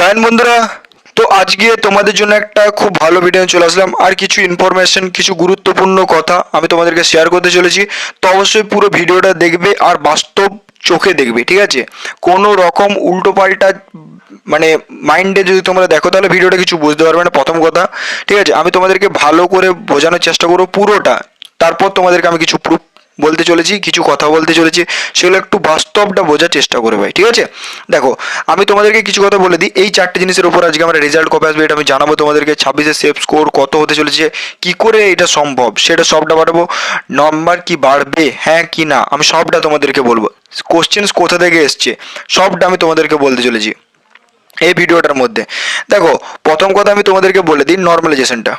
Join বন্ধুরা। তো আজকে তোমাদের জন্য একটা খুব ভালো ভিডিও চলে আসলাম, আর কিছু ইনফরমেশন, কিছু গুরুত্বপূর্ণ কথা আমি তোমাদেরকে শেয়ার করতে চলেছি। তো অবশ্যই পুরো ভিডিওটা দেখবে আর বাস্তব চোখে দেখবে, ঠিক আছে? কোনো রকম উল্টো পাল্টা মানে মাইন্ডে যদি তোমরা দেখো তাহলে ভিডিওটা কিছু বুঝতে পারবে না, প্রথম কথা। ঠিক আছে, আমি তোমাদেরকে ভালো করে বোঝানোর চেষ্টা করবো পুরোটা। তারপর তোমাদেরকে আমি কিছু প্রুফ বলতে চলেছি, কিছু কথা বলতে চলেছি, সেগুলো একটু বাস্তবটা বোঝার চেষ্টা করে ভাই, ঠিক আছে? দেখো, আমি তোমাদেরকে কিছু কথা বলে দিই। এই চারটে জিনিসের উপর আজকে আমরা রেজাল্ট কবে আসবে এটা আমি জানাবো তোমাদেরকে। 26-এর সেফ স্কোর কত হতে চলেছে, কি করে এটা সম্ভব সেটা সবটা বাড়াবো। নম্বর কি বাড়বে, হ্যাঁ কি না, আমি সবটা তোমাদেরকে বলবো। কোশ্চেন্স কোথা থেকে এসছে সবটা আমি তোমাদেরকে বলতে চলেছি এই ভিডিওটার মধ্যে। দেখো, প্রথম কথা আমি তোমাদেরকে বলে দিই, নর্মালাইজেশনটা।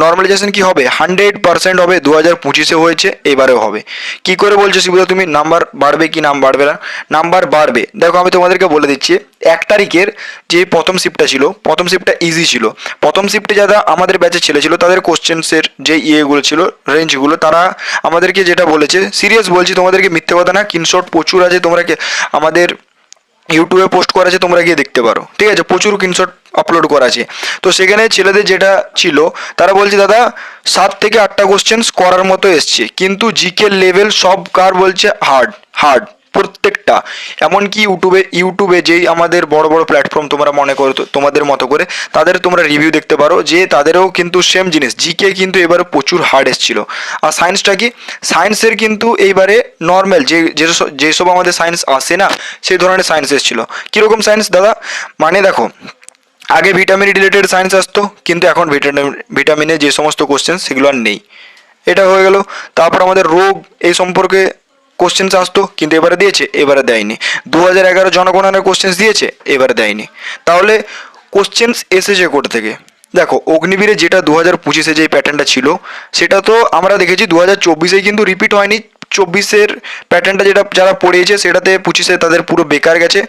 নর্মালাইজেশন কি হবে, 100% হবে। 2025-এ হয়েছে, এবারেও হবে। কি করে বলছো শিবুদা তুমি, নাম্বার বাড়বে কি নাম বাড়বে না? নাম্বার বাড়বে। দেখো, আমি তোমাদেরকে বলে দিচ্ছি, 1 তারিখের যে প্রথম শিফটটা ছিল, প্রথম শিফটটা ইজি ছিল। প্রথম শিফটে যারা আমাদের ব্যাচে ছেলে ছিল তাদের কোশ্চেন্সের যে ইয়েগুলো ছিল, রেঞ্জগুলো, তারা আমাদেরকে যেটা বলেছে, সিরিয়াস বলছি তোমাদেরকে, মিথ্যে কথা না, স্ক্রিনশট প্রচুর আছে, তোমরা আমাদের ইউটিউবে পোস্ট করা আছে, তোমরা গিয়ে দেখতে পারো, ঠিক আছে? প্রচুর স্ক্রিনশট আপলোড করা আছে। তো সেখানে ছেলেদের যেটা ছিল, তারা বলছে দাদা 7 থেকে 8টা কোশ্চেন্স করার মতো এসছে, কিন্তু জিকে লেভেল সব কার বলছে হার্ড হার্ড, প্রত্যেকটা। এমনকি ইউটিউবে যেই আমাদের বড় বড় প্ল্যাটফর্ম তোমরা মনে করো তোমাদের মতো করে, তাদের তোমরা রিভিউ দেখতে পারো যে তাদেরও কিন্তু সেম জিনিস, জিকে কিন্তু এবারে প্রচুর হার্ড এসেছিল। আর সায়েন্সটা কি, সায়েন্সের কিন্তু এইবারে নর্মাল যেসব আমাদের সায়েন্স আসে না, সেই ধরনের সায়েন্স এসেছিলো। কীরকম সায়েন্স দাদা, মানে দেখো, আগে ভিটামিন রিলেটেড সায়েন্স আসতো, কিন্তু এখন ভিটামিনের যে সমস্ত কোশ্চেন সেগুলো আর নেই। এটা হয়ে গেল। তারপর আমাদের রোগ এই সম্পর্কে কোশ্চেন্স আসতো, কিন্তু এবারে দিয়েছে, এবারে দেয়নি। 2011 জনগণনার কোশ্চেন্স দিয়েছে, এবারে দেয়নি। তাহলে কোশ্চেন্স এসেছে কোথা থেকে? দেখো, অগ্নিবীরে যেটা 2025-এ যে প্যাটার্নটা ছিল, সেটা তো আমরা দেখেছি 2024-এ কিন্তু রিপিট হয়নি। 24-এর প্যাটার্নটা যেটা যারা পড়িয়েছে সেটাতে 25-এ তাদের পুরো বেকার গেছে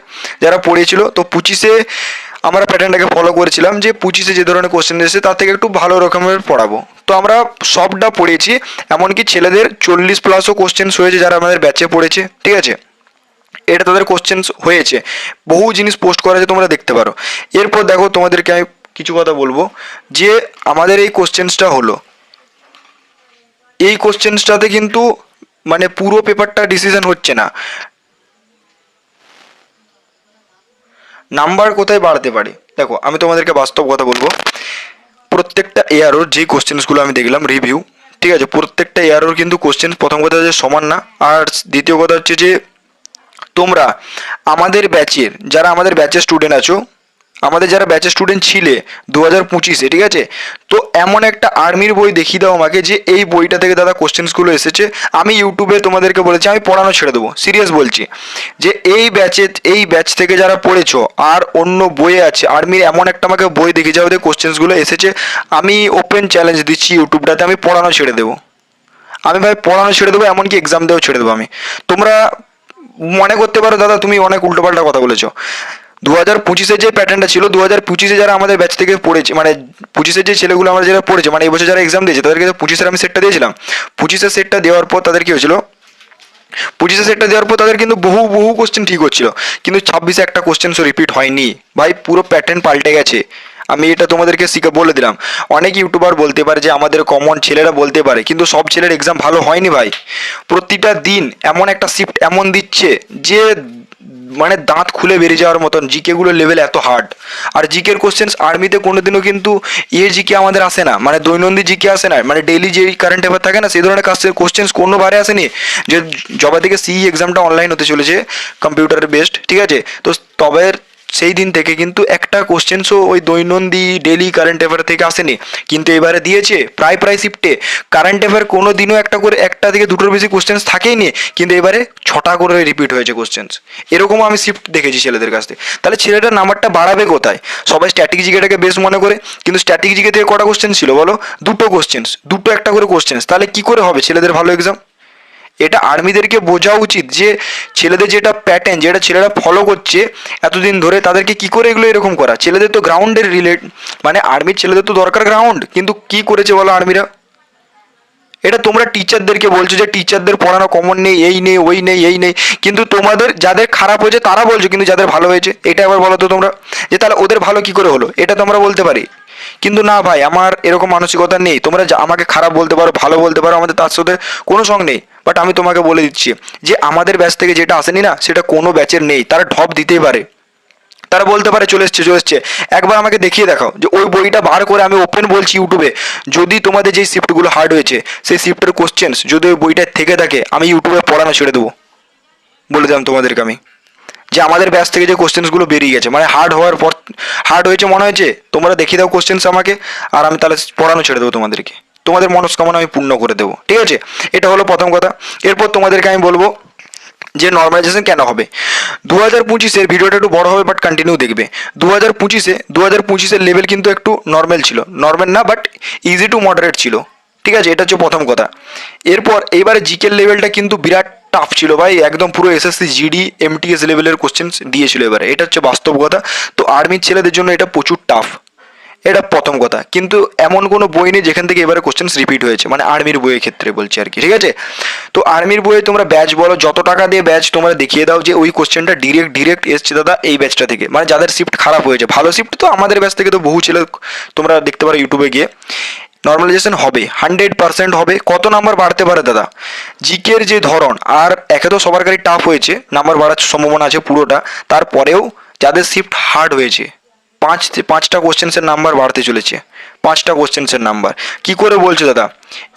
যারা পড়িয়েছিল। তো 25-এ আমরা প্যাটার্নটাকে ফলো করেছিলাম যে 25-এ যে ধরনের কোশ্চেন এসেছে তার থেকে একটু ভালো রকমের পড়াবো। তো আমরা সবটা পড়িয়েছি, এমনকি ছেলেদের 40+ কোশ্চেন্স হয়েছে যারা আমাদের ব্যাচে পড়েছে, ঠিক আছে? এটা তাদের কোশ্চেন্স হয়েছে, বহু জিনিস পোস্ট করা আছে, তোমরা দেখতে পারো। এরপর দেখো, তোমাদেরকে আমি কিছু কথা বলবো যে আমাদের এই কোশ্চেন্সটা হলো, এই কোশ্চেন্সটাতে কিন্তু মানে পুরো পেপারটা ডিসিশন হচ্ছে না। নাম্বার কোথায় বাড়তে পারে, দেখো আমি তোমাদেরকে বাস্তব কথা বলবো। প্রত্যেকটা এয়ারোর যে কোশ্চেন্সগুলো আমি দেখলাম রিভিউ, ঠিক আছে, প্রত্যেকটা এয়ারোর কিন্তু কোশ্চেন, প্রথম কথা হচ্ছে সমান না। আর দ্বিতীয় কথা হচ্ছে যে তোমরা আমাদের ব্যাচের, যারা আমাদের ব্যাচের স্টুডেন্ট আছো, আমাদের যারা ব্যাচের স্টুডেন্ট ছিলে 2025-এ, ঠিক আছে, তো এমন একটা আর্মির বই দেখিয়ে দাও আমাকে যে এই বইটা থেকে দাদা কোশ্চেন্সগুলো এসেছে। আমি ইউটিউবে তোমাদেরকে বলেছি আমি পড়ানো ছেড়ে দেবো, সিরিয়াস বলছি, যে এই ব্যাচ থেকে যারা পড়েছো আর অন্য বইয়ে আছে আর্মির, এমন একটা আমাকে বই দেখে যাও ওদের কোশ্চেন্সগুলো এসেছে। আমি ওপেন চ্যালেঞ্জ দিচ্ছি ইউটিউবটাতে, আমি পড়ানো ছেড়ে দেবো। আমি ভাই পড়ানো ছেড়ে দেবো, এমনকি এক্সাম দেওয়া ছেড়ে দেবো আমি। তোমরা মনে করতে পারো দাদা তুমি অনেক উল্টোপাল্টা কথা বলেছো। 2025-এর যে প্যাটার্নটা ছিল, 2025-এ যারা আমাদের ব্যাচ থেকে পড়েছে, মানে 25-এর যে ছেলেগুলো আমরা যারা পড়েছে, মানে এই বছর যারা এক্সাম দিয়েছে তাদেরকে তো 25-এর আমি সেটটা দিয়েছিলাম। 25-এর সেটটা দেওয়ার পর তাদের কী হয়েছিল, 25-এর সেটটা দেওয়ার পর তাদের কিন্তু বহু বহু কোশ্চেন ঠিক হচ্ছিল, কিন্তু 26-এ একটা কোশ্চেন্সও রিপিট হয়নি। ভাই পুরো প্যাটার্ন পাল্টে গেছে। আমি এটা তোমাদেরকে বলে দিলাম। অনেক ইউটিউবার বলতে পারে যে আমাদের কমন ছেলেরা বলতে পারে, কিন্তু সব ছেলের এক্সাম ভালো হয়নি ভাই। প্রতিটা দিন এমন একটা শিফট এমন দিচ্ছে যে মানে দাঁত খুলে বেরিয়ে যাওয়ার মতন, জিকেগুলোর লেভেল এত হার্ড। আর জিকের কোশ্চেন্স আর্মিতে কোনোদিনও কিন্তু জিকে আমাদের আসে না, মানে দৈনন্দিন জিকে আসে না, মানে ডেইলি যে কারেন্ট অ্যাফেয়ার থাকে না, সেই ধরনের কোশ্চেন্স কোনোবারে আসেনি। যে জবা থেকে সিই এক্সামটা অনলাইন হতে চলেছে, কম্পিউটার বেসড, ঠিক আছে, তো তবে সেই দিন থেকে কিন্তু একটা কোশ্চেন্সও ওই দৈনন্দিন ডেলি কারেন্ট অ্যাফেয়ার থেকে আসেনি, কিন্তু এবারে দিয়েছে প্রায় প্রায় শিফটে। কারেন্ট অ্যাফেয়ার কোনো দিনও একটা থেকে দুটোর বেশি কোশ্চেন্স থাকেই নি, কিন্তু এবারে 6টা করে রিপিট হয়েছে কোশ্চেন্স। এরকমও আমি শিফট দেখেছি ছেলেদের কাছ থেকে। তাহলে ছেলেটার নাম্বারটা বাড়াবে কোথায়? সবাই স্ট্যাটিক জিকেটাকে বেশ মনে করে, কিন্তু স্ট্যাটিক জিকে থেকে কটা কোশ্চেন ছিল বলো? দুটো একটা করে কোশ্চেন্স, তাহলে কি করে হবে ছেলেদের ভালো এক্সাম? এটা আর্মিদেরকে বোঝা উচিত যে ছেলেদের যেটা প্যাটার্ন, যেটা ছেলেরা ফলো করছে এতদিন ধরে, তাদেরকে কি করে এগুলো এরকম করা। ছেলেদের তো গ্রাউন্ডের মানে আর্মির ছেলেদের তো দরকার গ্রাউন্ড, কিন্তু কি করেছে বলো আর্মিরা? এটা তোমরা টিচারদেরকে বলছো যে টিচারদের পড়ানো কমন নেই, এই নেই, ওই নেই, এই নেই, কিন্তু তোমাদের যাদের খারাপ হয়েছে তারা বলছো, কিন্তু যাদের ভালো হয়েছে এটা আবার বলো তো তোমরা, যে তাহলে ওদের ভালো কি করে হলো, এটা তো আমরা বলতে পারি। কিন্তু না ভাই, আমার এরকম মানসিকতা নেই। তোমরা আমাকে খারাপ বলতে পারো, ভালো বলতে পারো, আমাদের তার সাথে কোনো সঙ্গ নেই। বাট আমি তোমাকে বলে দিচ্ছি যে আমাদের ব্যাচ থেকে যেটা আসেনি না, সেটা কোনো ব্যাচের নেই। তারা ঢপ দিতেই পারে, তারা বলতে পারে চলে এসছে চলে এসছে। একবার আমাকে দেখিয়ে দেখাও যে ওই বইটা বার করে, আমি ওপেন বলছি ইউটিউবে, যদি তোমাদের যেই শিফটগুলো হার্ড হয়েছে সেই শিফটের কোশ্চেন্স যদি ওই বইটা থেকে থাকে, আমি ইউটিউবে পড়ানো ছেড়ে দেবো, বলে দিলাম তোমাদেরকে আমি। যে আমাদের ব্যাচ থেকে যে কোশ্চেন্সগুলো বেরিয়ে গেছে, মানে হার্ড হওয়ার পর, হার্ড হয়েছে মনে হয়েছে, তোমরা দেখিয়ে দাও কোশ্চেন্স আমাকে, আর আমি তাহলে পড়ানো ছেড়ে দেবো তোমাদেরকে, তোমাদের মনস্কামনা আমি পূর্ণ করে দেবো, ঠিক আছে? এটা হলো প্রথম কথা। এরপর তোমাদেরকে আমি বলবো যে নর্মালাইজেশন কেন হবে। 2025-এর ভিডিওটা একটু বড় হবে, বাট কন্টিনিউ দেখবে। 2025-এর লেভেল কিন্তু একটু নর্মাল ছিল, নর্মাল না বাট ইজি টু মডারেট ছিল, ঠিক আছে? এটা হচ্ছে প্রথম কথা। এরপর এইবারে জিকের লেভেলটা কিন্তু বিরাট টাফ ছিল ভাই, একদম পুরো এসএসসি জিডি এমটিএস লেভেলের কোশ্চেন দিয়েছিল এবারে, এটা হচ্ছে বাস্তব কথা। তো আর্মির ছেলেদের জন্য এটা প্রচুর টাফ, এটা প্রথম কথা। কিন্তু এমন কোনো বই নেই যেখান থেকে এবারে কোশ্চেন্স রিপিট হয়েছে, মানে আর্মির বইয়ের ক্ষেত্রে বলছি আর কি, ঠিক আছে? তো আর্মির বইয়ে তোমরা ব্যাচ বলো, যত টাকা দিয়ে ব্যাচ তোমরা দেখিয়ে দাও যে ওই কোশ্চেনটা ডিরেক্ট এসছে দাদা এই ব্যাচটা থেকে, মানে যাদের শিফট খারাপ হয়েছে। ভালো শিফট তো আমাদের ব্যাচ থেকে তো বহু ছেলে তোমরা দেখতে পারো ইউটিউবে গিয়ে। নর্মালাইজেশন হবে, 100% হবে। কত নাম্বার বাড়তে পারে দাদা? জিকের যে ধরন, আর একে তো সবার কাছে টাফ হয়েছে, নাম্বার বাড়ার সম্ভাবনা আছে পুরোটা। তারপরেও যাদের শিফট হার্ড হয়েছে, পাঁচটা কোশ্চেন্সের নাম্বার বাড়তে চলেছে, 5টা কোশ্চেন্সের নাম্বার। কি করে বলছো দাদা?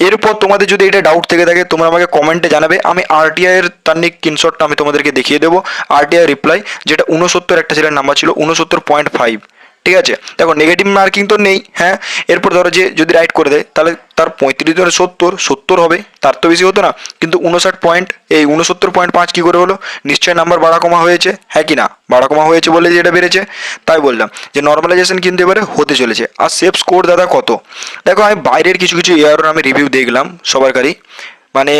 এরপর তোমাদের যদি এটা ডাউট থেকে থাকে, তোমরা আমাকে কমেন্টে জানাবে, আমি আরটিআই এর তার স্ক্রিনশটটা আমি তোমাদেরকে দেখিয়ে দেবো। আরটিআই রিপ্লাই, যেটা 69 একটা ছেলের নাম্বার ছিল, 69.5, ঠিক আছে? দেখো নেগেটিভ মার্কিং তো নেই, হ্যাঁ। এরপর ধরো যে যদি রাইট করে দেয়, তাহলে তার 35 ধরে 70 হবে, তার তো বেশি হতো না। কিন্তু 69.5 কী করে হলো? নিশ্চয়ই নাম্বার বাড়া কমা হয়েছে, হ্যাঁ কি না? বাড়া কমা হয়েছে বলে যে এটা বেড়েছে, তাই বললাম যে নর্মালাইজেশন কিন্তু এবারে হতে চলেছে। আর সেফ স্কোর দাদা কত? দেখো আমি বাইরের কিছু কিছু এয়ারের আমি রিভিউ দেখলাম সবারকারই, মানে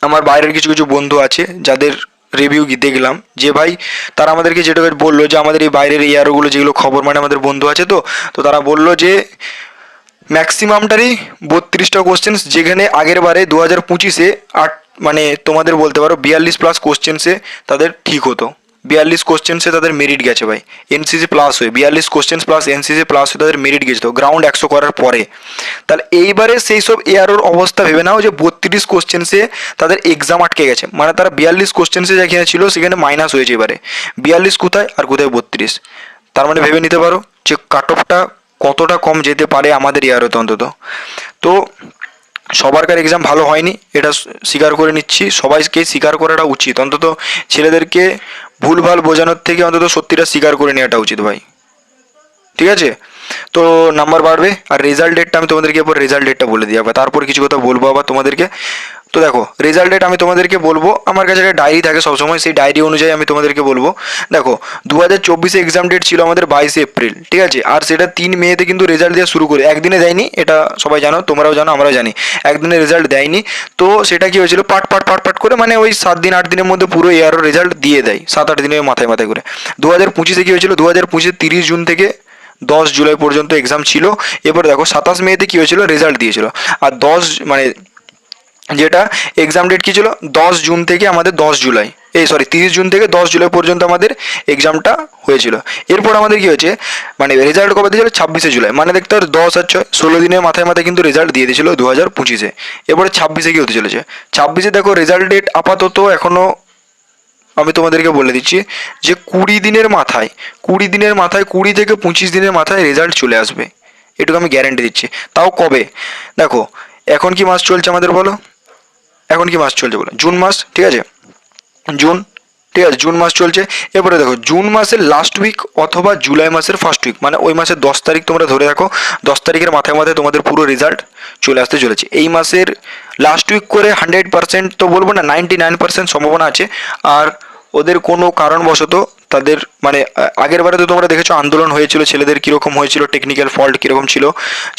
আমার বাইরের কিছু কিছু বন্ধু আছে যাদের রিভিউ দেখলাম, যে ভাই তারা আমাদেরকে যেটা বললো যে আমাদের এই বাইরের এয়ারগুলো যেগুলো খবর, মানে আমাদের বন্ধু আছে, তো তো তারা বললো যে ম্যাক্সিমামটারই 32টা কোশ্চেন্স, যেখানে আগের বারে 2025-এ মানে তোমাদের বলতে পারো 42+ কোশ্চেন্সে তাদের ঠিক হতো। 42 কোশ্চেন্সে তাদের মেরিট গেছে ভাই, এনসিসি প্লাস হয়ে 42 কোশ্চেন্স প্লাস এনসিসি প্লাস হয়ে তাদের মেরিট গেছে তো, গ্রাউন্ড 100 করার পরে। তাহলে এইবারে সেই সব এয়ারোর অবস্থা ভেবে নাও যে 32 কোশ্চেন্সে তাদের এক্সাম আটকে গেছে, মানে তারা 42 কোশ্চেন্সে যেখানে ছিল সেখানে মাইনাস হয়েছে এবারে 42 কোথায় আর কোথায় 32। তার মানে ভেবে নিতে পারো যে কাট অফটা কতটা কম যেতে পারে আমাদের ইয়ারতে অন্তত। তো সবারকার এক্সাম ভালো হয়নি, এটা স্বীকার করে নিচ্ছি, সবাইকে স্বীকার করাটা উচিত। অন্তত ছেলেদেরকে ভুলভাল বোঝানোর থেকে অন্তত সত্যিটা স্বীকার করে নেওয়াটা উচিত ভাই, ঠিক আছে? তো নাম্বার বাড়বে। আর রেজাল্ট ডেটটা আমি তোমাদেরকে এরপর রেজাল্ট ডেটটা বলে দিই, আবার তারপর কিছু কথা বলবো আবার তোমাদেরকে। তো দেখো রেজাল্ট ডেট আমি তোমাদেরকে বলবো, আমার কাছে একটা ডায়েরি থাকে সবসময়, সেই ডায়েরি অনুযায়ী আমি তোমাদেরকে বলবো। দেখো 2024-এ এক্সাম ডেট ছিল আমাদের 22 এপ্রিল, ঠিক আছে? আর সেটা 3 মেতে কিন্তু রেজাল্ট দেওয়া শুরু করে, একদিনে দেয়নি, এটা সবাই জানো, তোমরাও জানো, আমরাও জানি, একদিনে রেজাল্ট দেয়নি। তো সেটা কি হয়েছিল, পাট করে, মানে ওই 7 দিন 8 দিনের মধ্যে পুরো এয়ারও রেজাল্ট দিয়ে দেয়, 7-8 দিনের মাথায় মাথায় করে। 2025-এ কি হয়েছিল, 2025-এ 30 জুন থেকে 10 জুলাই পর্যন্ত এক্সাম ছিল। এবার দেখো 27 মেতে কী হয়েছিল, রেজাল্ট দিয়েছিল। আর 10 মানে যেটা এক্সাম ডেট কী ছিল, 10 জুন থেকে আমাদের 10 জুলাই, 30 জুন থেকে 10 জুলাই পর্যন্ত আমাদের এক্সামটা হয়েছিল। এরপর আমাদের কী হয়েছে, মানে রেজাল্ট কবে দিয়েছিল, 26 জুলাই, মানে দেখতে পারো 10 আর 6 16 দিনের মাথায় মাথায় কিন্তু রেজাল্ট দিয়ে দিয়েছিল 2025-এ। এরপরে 26-এ কী হতে চলেছে, 26-এ দেখো রেজাল্ট ডেট আপাতত এখনও আমি তোমাদেরকে বলে দিচ্ছি যে 20 দিনের মাথায় 20 থেকে 25 দিনের মাথায় রেজাল্ট চলে আসবে, এটুকু আমি গ্যারেন্টি দিচ্ছি। তাও কবে, দেখো এখন কি মাস চলছে আমাদের বলো, এখন কি মাস চলছে বলো, জুন মাস, ঠিক আছে? জুন, ঠিক আছে, জুন মাস চলছে। এরপরে দেখো জুন মাসের লাস্ট উইক অথবা জুলাই মাসের ফার্স্ট উইক, মানে ওই মাসের 10 তারিখ তোমরা ধরে রাখো, 10 তারিখের মাথায় মাথায় তোমাদের পুরো রেজাল্ট চলে আসতে চলেছে। এই মাসের লাস্ট উইক করে 100% তো বলবো না, 99% সম্ভাবনা আছে। আর ওদের কোনো কারণবশত তাদের মানে আগের বারে তো তোমরা দেখেছো আন্দোলন হয়েছিল, ছেলেদের কীরকম হয়েছিল, টেকনিক্যাল ফল্ট কীরকম ছিল,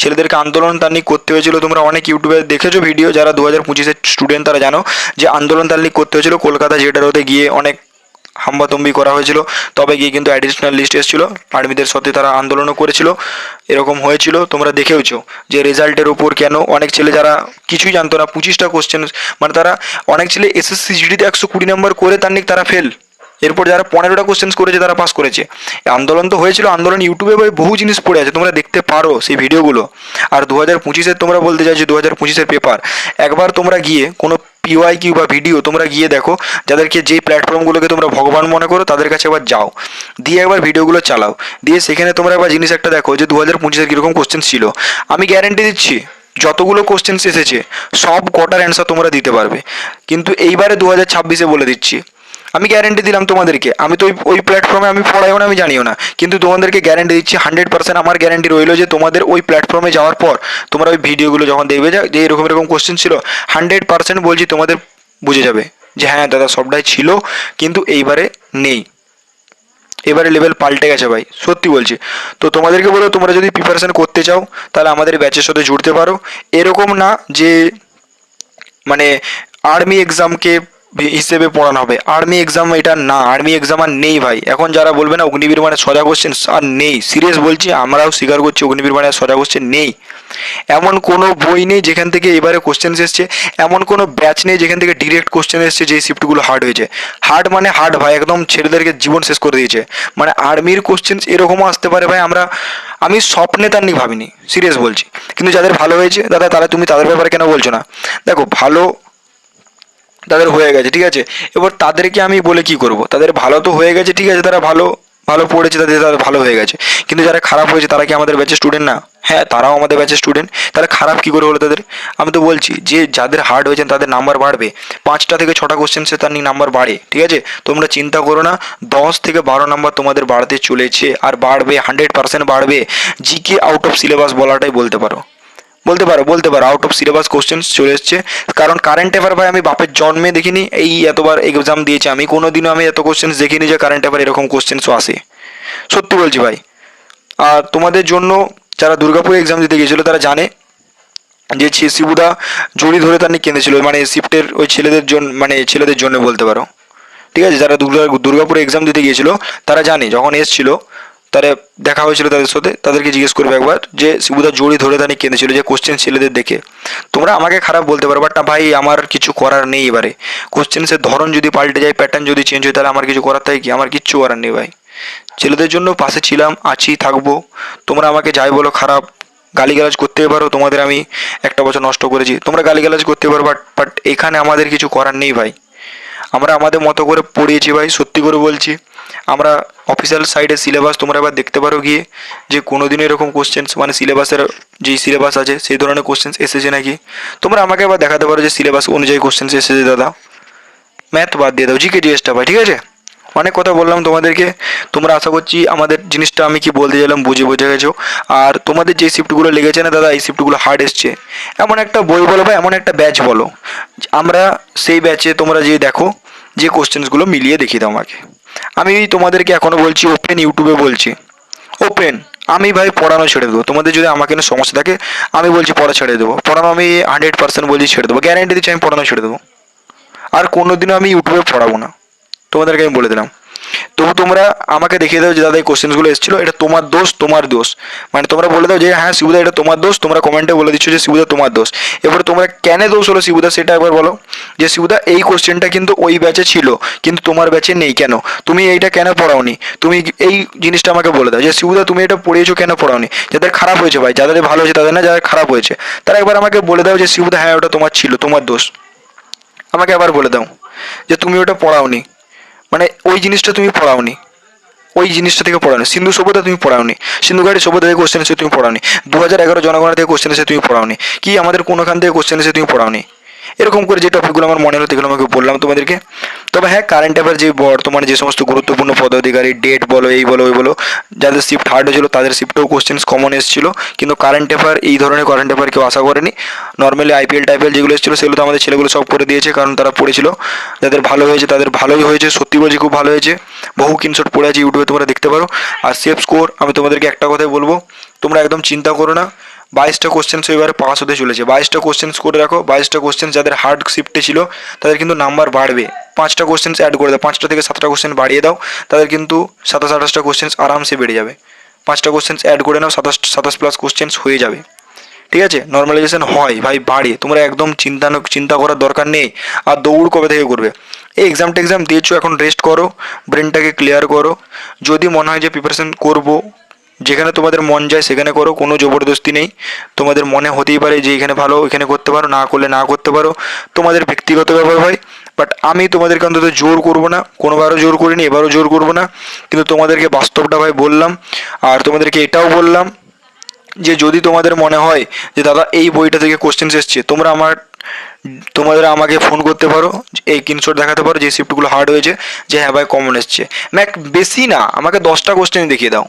ছেলেদেরকে আন্দোলন তার নিয়ে করতে হয়েছিল। তোমরা অনেক ইউটিউবে দেখেছো ভিডিও, যারা 2025-এর স্টুডেন্ট তারা জানো যে আন্দোলন তার নিয়ে করতে হয়েছিল কলকাতা জেড রোডে গিয়ে, অনেক হাম্বাতম্বি করা হয়েছিল, তবে গিয়ে কিন্তু অ্যাডিশনাল লিস্ট এসেছিলো। আর্মিদের সাথে তারা আন্দোলনও করেছিল, এরকম হয়েছিল, তোমরা দেখেওছো যে রেজাল্টের ওপর কেন অনেক ছেলে যারা কিছুই জানতো না 25টা কোশ্চেন, মানে তারা অনেক ছেলে এসএসসি জিডিতে 120 নম্বর করে তারা ফেল, এরপর যারা 15টা কোশ্চেন করেছে তারা পাস করেছে। আন্দোলন তো হয়েছিল, আন্দোলন ইউটিউবে ভাই বহু জিনিস পড়ে আছে, তোমরা দেখতে পারো সেই ভিডিওগুলো। আর 2025-এর তোমরা বলতে চাইছো 2025-এর পেপার, একবার তোমরা গিয়ে কোনো পিওয়াইকিউ বা ভিডিও তোমরা গিয়ে দেখো, যাদেরকে যেই প্ল্যাটফর্মগুলোকে তোমরা ভগবান মনে করো তাদের কাছে একবার যাও, দিয়ে একবার ভিডিওগুলো চালাও, দিয়ে সেখানে তোমরা একবার জিনিস একটা দেখো যে 2025-এর কীরকম কোশ্চেন ছিল। আমি গ্যারেন্টি দিচ্ছি যতগুলো কোশ্চেন্স এসেছে সব কটার অ্যান্সার তোমরা দিতে পারবে। কিন্তু এইবারে 2026-এ বলে দিচ্ছি, আমি গ্যারেন্টি দিলাম তোমাদেরকে, আমি তো ওই প্ল্যাটফর্মে আমি পড়াইও না, আমি জানিও না, কিন্তু তোমাদেরকে গ্যারেন্টি দিচ্ছি 100% আমার গ্যারেন্টি রইলো যে তোমাদের ওই প্ল্যাটফর্মে যাওয়ার পর তোমরা ওই ভিডিওগুলো যখন দেখবে যে এরকম এরকম কোশ্চেন ছিল, 100% বলছি তোমাদের বুঝে যাবে যে হ্যাঁ দাদা সবটাই ছিল, কিন্তু এইবারে নেই, এবারে লেভেল পাল্টে গেছে ভাই, সত্যি বলছি। তো তোমাদেরকে বলো, তোমরা যদি প্রিপারেশন করতে চাও তাহলে আমাদের ব্যাচের সাথে জুড়তে পারো। এরকম না যে মানে আর্মি এক্সামকে হিসেবে পড়ানো হবে, আর্মি এক্সাম এটা না, আর্মি এক্সাম আর নেই ভাই। এখন যারা বলবে না অগ্নিবীর মানে সোজা কোশ্চেন আর নেই, সিরিয়াস বলছি, আমরাও স্বীকার করছি অগ্নিবীর মানে সোজা কোশ্চেন নেই। এমন কোনো বই নেই যেখান থেকে এবারে কোশ্চেন এসছে, এমন কোনো ব্যাচ নেই যেখান থেকে ডিরেক্ট কোশ্চেন এসছে যে শিফটগুলো হার্ড হয়েছে। হার্ড মানে হার্ড ভাই, একদম ছেলেদেরকে জীবন শেষ করে দিয়েছে। মানে আর্মির কোশ্চেন এরকমও আসতে পারে ভাই, আমি স্বপ্নে তার নিয়ে ভাবিনি, সিরিয়াস বলছি। কিন্তু যাদের ভালো হয়েছে দাদা, তাহলে তুমি তাদের ব্যাপারে কেন বলছো না? দেখো ভালো তাদের হয়ে গেছে, ঠিক আছে, এবার তাদেরকে আমি বলে কি করব? তাদের ভালো তো হয়ে গেছে, ঠিক আছে, তারা ভালো ভালো পড়েছে, তাদের ভালো হয়ে গেছে, কিন্তু যারা খারাপ হয়েছে তারা কি আমাদের ব্যাচের স্টুডেন্ট না? হ্যাঁ, তারাও আমাদের ব্যাচের স্টুডেন্ট, তাহলে খারাপ কী করে হলো তাদের? আমি তো বলছি যে যাদের হার্ড হয়েছে তাদের নাম্বার বাড়বে, 5টা থেকে 6টা কোশ্চেন্সে তার নাম্বার বাড়ে, ঠিক আছে, তোমরা চিন্তা করো না, 10 থেকে 12 নাম্বার তোমাদের বাড়তে চলেছে, আর বাড়বে, 100% বাড়বে। জিকে আউট অফ সিলেবাস বলাটাই বলতে পারো আউট অফ সিলেবাস কোশ্চেন্স চলে এসছে। কারণ কারেন্ট অ্যাফেয়ার ভাই আমি বাপের জন্মে দেখিনি, এই এতবার এক্সাম দিয়েছি আমি কোনোদিনও আমি এত কোশ্চেন্স দেখিনি যে কারেন্ট অ্যাফেয়ার এরকম কোশ্চেন্সও আসে, সত্যি বলছি ভাই। আর তোমাদের জন্য যারা দুর্গাপুর এক্সাম দিতে গিয়েছিলো তারা জানে যে শিবুদা জড়ি ধরে তার নিয়ে কেঁদেছিল, মানে শিফটের ওই ছেলেদের জন্য বলতে পারো, ঠিক আছে, যারা দুর্গাপুরে এক্সাম দিতে গিয়েছিল তারা জানে, যখন এসছিল তারা দেখা হয়েছিল তাদের সাথে, তাদেরকে জিজ্ঞেস করবে একবার যে শিবুদা জড়ি ধরে তানি কেঁদেছিল যে কোশ্চেন ছেলেদের দেখে। তোমরা আমাকে খারাপ বলতে পারো, বাট না ভাই, আমার কিছু করার নেই। এবারে কোশ্চেন্সের ধরন যদি পাল্টে যায়, প্যাটার্ন যদি চেঞ্জ হয়, তাহলে আমার কিছু করার থাকে কি? আমার কিচ্ছু করার নেই ভাই। ছেলেদের জন্য পাশে ছিলাম, আছি, থাকবো। তোমরা আমাকে যাই বলো খারাপ, গালিগালাজ করতে পারো, তোমাদের আমি একটা বছর নষ্ট করেছি, তোমরা গালিগালাজ করতে পারো, বাট এখানে আমাদের কিছু করার নেই ভাই। আমরা আমাদের মতো করে পড়িয়েছি ভাই, সত্যি করে বলছি। আমরা অফিসিয়াল সাইডে সিলেবাস তোমরা এবার দেখতে পারো গিয়ে, যে কোনো দিনও এরকম কোশ্চেন্স, মানে সিলেবাসের যেই সিলেবাস আছে সেই ধরনের কোশ্চেন্স এসেছে নাকি। তোমরা আমাকে এবার দেখাতে পারো যে সিলেবাস অনুযায়ী কোশ্চেন্স এসেছে দাদা। ম্যাথ বাদ দিয়ে দাও, জিকে জিএসটা ভাই, ঠিক আছে। অনেক কথা বললাম তোমাদেরকে, তোমরা আশা করছি আমাদের জিনিসটা আমি কি বলতে চাইলাম বুঝে গেছো। আর তোমাদের যে শিফটগুলো লেগেছে না দাদা, এই শিফটগুলো হার্ড এসছে, এমন একটা বই বলো বা এমন একটা ব্যাচ বলো, আমরা সেই ব্যাচে তোমরা যে দেখো যে কোশ্চেন্সগুলো মিলিয়ে দেখিয়ে দাও আমাকে। আমি তোমাদেরকে এখনও বলছি, ওপেন ইউটিউবে বলছি, ওপেন, আমি ভাই পড়ানো ছেড়ে দেবো। তোমাদের যদি আমাকে নিয়ে সমস্যা থাকে আমি বলছি পড়া ছেড়ে দেবো, পড়ানো আমি 100% বলছি ছেড়ে দেবো, গ্যারেন্টি দিচ্ছি আমি পড়ানো ছেড়ে দেবো। আর কোনোদিনও আমি ইউটিউবে পড়াবো না, তোমাদেরকে আমি বলে দিলাম। তবু তোমরা আমাকে দেখিয়ে দাও যে দাদা এই কোশ্চেন্সগুলো এসেছিলো, এটা তোমার দোষ, মানে তোমরা বলে দাও যে হ্যাঁ শিবুদা এটা তোমার দোষ, তোমরা কমেন্টে বলে দিচ্ছ যে শিবুদা তোমার দোষ। এবারে তোমরা কেন দোষ হলো শিবুদা সেটা একবার বলো, যে শিবুদা এই কোশ্চেনটা কিন্তু ওই ব্যাচে ছিল কিন্তু তোমার ব্যাচে নেই কেন, তুমি এইটা কেন পড়াওনি, তুমি এই জিনিসটা আমাকে বলে দাও যে শিবুদা তুমি এটা পড়িয়েছো কেন পড়াওনি। যাদের খারাপ হয়েছে ভাই, যাদের ভালো হয়েছে তাদের না, যাদের খারাপ হয়েছে তারা একবার আমাকে বলে দাও যে শিবুদা হ্যাঁ ওটা তোমার ছিল, তোমার দোষ। আমাকে আবার বলে দাও যে তুমি ওটা পড়াওনি, মানে ওই জিনিসটা তুমি পড়াওনি, ওই জিনিসটা থেকে পড়াওনি, সিন্ধু সভ্যতা তুমি পড়াওনি, সিন্ধু ঘাটি সভ্যতা থেকে কোশ্চেন এসে তুমি পড়াওনি, 2011 জনগণনা থেকে কোশ্চেন এসে তুমি পড়াওনি, কি আমাদের কোনোখান থেকে কোশ্চেন এসে তুমি পড়াওনি। এরকম করে যে টপিকগুলো আমার মনে হলো সেগুলো আমাকে বললাম তোমাদেরকে। তবে হ্যাঁ, কারেন্ট অ্যাফেয়ার যে বর্তমানে যে সমস্ত গুরুত্বপূর্ণ পদাধিকারী, ডেট বলো এই বলো ওই বলো, যাদের শিফট হার্ড হয়েছিল তাদের শিফটেও কোশ্চেন্স কমন এসেছিলো, কিন্তু কারেন্ট অ্যাফেয়ার এই ধরনের কারেন্ট অ্যাফেয়ার কেউ আশা করেনি। নর্মালি আইপিএল টাইপিএল যেগুলো এসেছিলো সেগুলো তো আমাদের ছেলেগুলো সব করে দিয়েছে, কারণ তারা পড়েছিল। যাদের ভালো হয়েছে তাদের ভালোই হয়েছে, সত্যি বলছি খুব ভালো হয়েছে। বহু স্ক্রিনশট পড়ে আছে ইউটিউবে, তোমরা দেখতে পারো। আর সেফ স্কোর আমি তোমাদেরকে একটা কথাই বলবো, তোমরা একদম চিন্তা করো না, 22টা কোশ্চেন্স এবারে পাস হতে চলেছে। 22টা কোশ্চেন্স করে রাখো, 22টা কোশ্চেন্স যাদের হার্ড শিফটে ছিল তাদের কিন্তু নাম্বার বাড়বে, 5টা কোশ্চেন্স অ্যাড করে দাও, 5টা থেকে 7টা কোশ্চেন বাড়িয়ে দাও, তাদের কিন্তু 27-28টা কোশ্চেন্স আরামসে বেড়ে যাবে। 5টা কোশ্চেন্স অ্যাড করে নাও, 27 প্লাস কোশ্চেন্স হয়ে যাবে। ঠিক আছে, নর্মালাইজেশন হয় ভাই, বাড়ে, তোমরা একদম চিন্তা করার দরকার নেই। আর দৌড় কবে থেকে করবে? এই এক্সাম দিয়েছো, এখন রেস্ট করো, ব্রেনটাকে ক্লিয়ার করো। যদি মনে হয় যে প্রিপারেশন করবো, যেখানে তোমাদের মন যায় সেখানে করো, কোনো জবরদস্তি নেই। তোমাদের মনে হতেই পারে যে এখানে ভালো, এখানে করতে পারো, না করলে না করতে পারো, তোমাদের ব্যক্তিগত ব্যাপার ভাই। বাট আমি তোমাদেরকে অন্তত জোর করবো না, কোনোবারও জোর করিনি, এবারও জোর করবো না। কিন্তু তোমাদেরকে বাস্তবটা ভাই বললাম। আর তোমাদেরকে এটাও বললাম যে যদি তোমাদের মনে হয় যে দাদা এই বইটা থেকে কোশ্চেন্স এসছে, তোমরা আমাকে ফোন করতে পারো, এই স্ক্রিনশট দেখাতে পারো যে শিফটগুলো হার্ড হয়েছে, যে হ্যাঁ ভাই কমন এসছে। বেশি না, আমাকে 10টা কোশ্চেন দেখিয়ে দাও।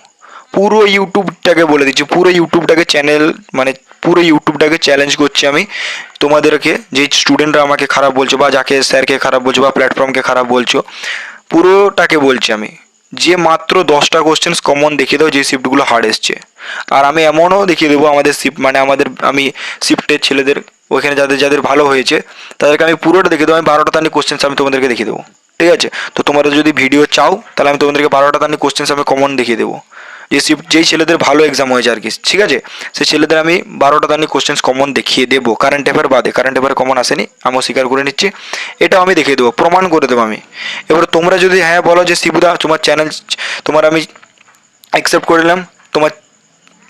পুরো ইউটিউবটাকে বলে দিচ্ছি, পুরো ইউটিউবটাকে পুরো ইউটিউবটাকে চ্যালেঞ্জ করছি আমি তোমাদেরকে, যে স্টুডেন্টরা আমাকে খারাপ বলছো বা যাকে স্যারকে খারাপ বলছো বা প্ল্যাটফর্মকে খারাপ বলছো, পুরোটাকে বলছি আমি, যে মাত্র 10টা কোশ্চেন্স কমন দেখিয়ে দাও যে শিফটগুলো হার্ড এসছে। আর আমি এমনও দেখিয়ে দেবো আমাদের শিফট, মানে আমি শিফটের ছেলেদের ওইখানে যাদের যাদের ভালো হয়েছে তাদেরকে আমি পুরোটা দেখিয়ে দেবো। আমি 12টা তানি কোশ্চেন্স আমি তোমাদেরকে দেখিয়ে দেবো। ঠিক আছে, তো তোমরা যদি ভিডিও চাও তাহলে আমি তোমাদেরকে 12টা তানি কোশ্চেন্স আমি কমন দেখিয়ে দেবো, যেই ছেলেদের ভালো এক্সাম হয়েছে আর কি। ঠিক আছে, সেই ছেলেদের আমি 12টা তানি কোশ্চেন্স কমন দেখিয়ে দেবো, কারেন্ট অ্যাফেয়ার বাদে। কারেন্ট অ্যাফেয়ার কমন আসেনি, আমিও স্বীকার করে নিচ্ছি, এটাও আমি দেখিয়ে দেবো, প্রমাণ করে দেবো আমি। এবার তোমরা যদি হ্যাঁ বলো যে শিবুদা তোমার চ্যানেল, তোমার আমি অ্যাকসেপ্ট করে নিলাম, তোমার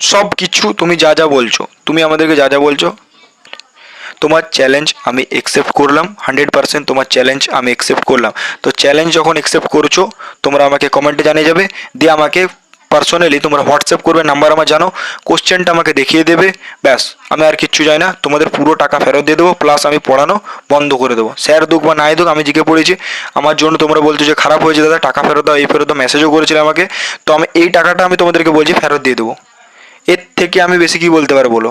সব কিছু তুমি যা যা বলছো, তুমি আমাদেরকে যা যা বলছো, তোমার চ্যালেঞ্জ আমি অ্যাকসেপ্ট করলাম, 100% তোমার চ্যালেঞ্জ আমি অ্যাকসেপ্ট করলাম। তো চ্যালেঞ্জ যখন অ্যাকসেপ্ট করছো, তোমরা আমাকে কমেন্টে জানিয়ে যাবে, দিয়ে আমাকে পার্সোনালি তোমরা হোয়াটসঅ্যাপ করবে, নাম্বার আমার জানো, কোশ্চেনটা আমাকে দেখিয়ে দেবে, ব্যাস। আমি আর কিচ্ছু চাই না, তোমাদের পুরো টাকা ফেরত দিয়ে দেবো, প্লাস আমি পড়ানো বন্ধ করে দেবো। স্যার দুক বা নাই দুক, আমি জিকে পড়েছি, আমার জন্য তোমরা বলছো যে খারাপ হয়েছে দাদা, টাকা ফেরত দাও, এই ফেরত দাও, মেসেজও করেছিলে আমাকে, তো আমি এই টাকাটা আমি তোমাদেরকে বলছি ফেরত দিয়ে দেবো। এর থেকে আমি বেশি কী বলতে পারবো বলো?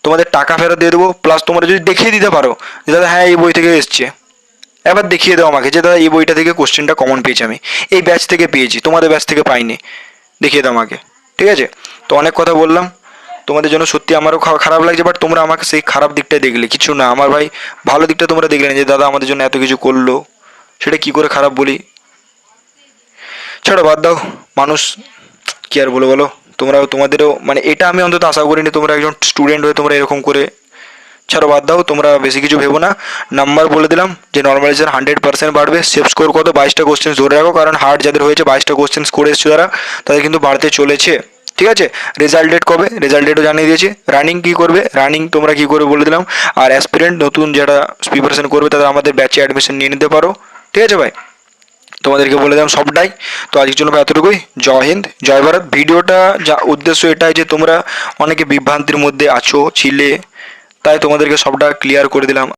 তোমাদের টাকা ফেরত দিয়ে দেবো, প্লাস তোমরা যদি দেখিয়ে দিতে পারো যে দাদা হ্যাঁ এই বই থেকে এসছে, এবার দেখিয়ে দাও আমাকে যে দাদা এই বইটা থেকে কোশ্চেনটা কমন পেয়েছি, আমি এই ব্যাচ থেকে পেয়েছি, তোমাদের ব্যাচ থেকে পাইনি, দেখিয়ে দাও আমাকে। ঠিক আছে, তো অনেক কথা বললাম তোমাদের জন্য, সত্যি আমারও খারাপ লাগছে, বাট তোমরা আমাকে সেই খারাপ দিকটাই দেখলে, কিছু না আমার ভাই, ভালো দিকটা তোমরা দেখলে না, যে দাদা আমাদের জন্য এত কিছু করলো, সেটা কি করে খারাপ বলি। ছাড়ো, বাদ দাও, মানুষ কি আর বলো। তোমাদেরও মানে এটা আমি অন্তত আশা করিনি, তোমরা একজন স্টুডেন্ট হয়ে তোমরা এরকম করে। ছাড়ো, বাদ দাও, তোমরা বেশি কিছু ভেবো না। নাম্বার বলে দিলাম যে নর্মালাইজেশন 100% বাড়বে। সেফ স্কোর কত? 22টা কোশ্চেন্স ধরে রাখো, কারণ হার্ড যাদের হয়েছে 22টা কোশ্চেন্স করে এসছে যারা, তাদের কিন্তু বাড়তে চলেছে। ঠিক আছে, রেজাল্ট ডেট কবে? রেজাল্ট ডেটও জানিয়ে দিয়েছি। রানিং কী করবে, রানিং তোমরা কী করে বলে দিলাম। আর অ্যাসপিরেন্ট নতুন যারা প্রিপারেশন করবে তারা আমাদের ব্যাচে অ্যাডমিশন নিয়ে নিতে পারো। ঠিক আছে ভাই, তোমাদেরকে বলে দিলাম সবটাই। তো আজকের জন্য এতটুকুই। জয় হিন্দ, জয় ভারত। ভিডিওটা যা উদ্দেশ্য এটাই যে তোমরা অনেকে বিভ্রান্তির মধ্যে ছিলে, তাই তোমাদেরকে সবটা ক্লিয়ার করে দিলাম।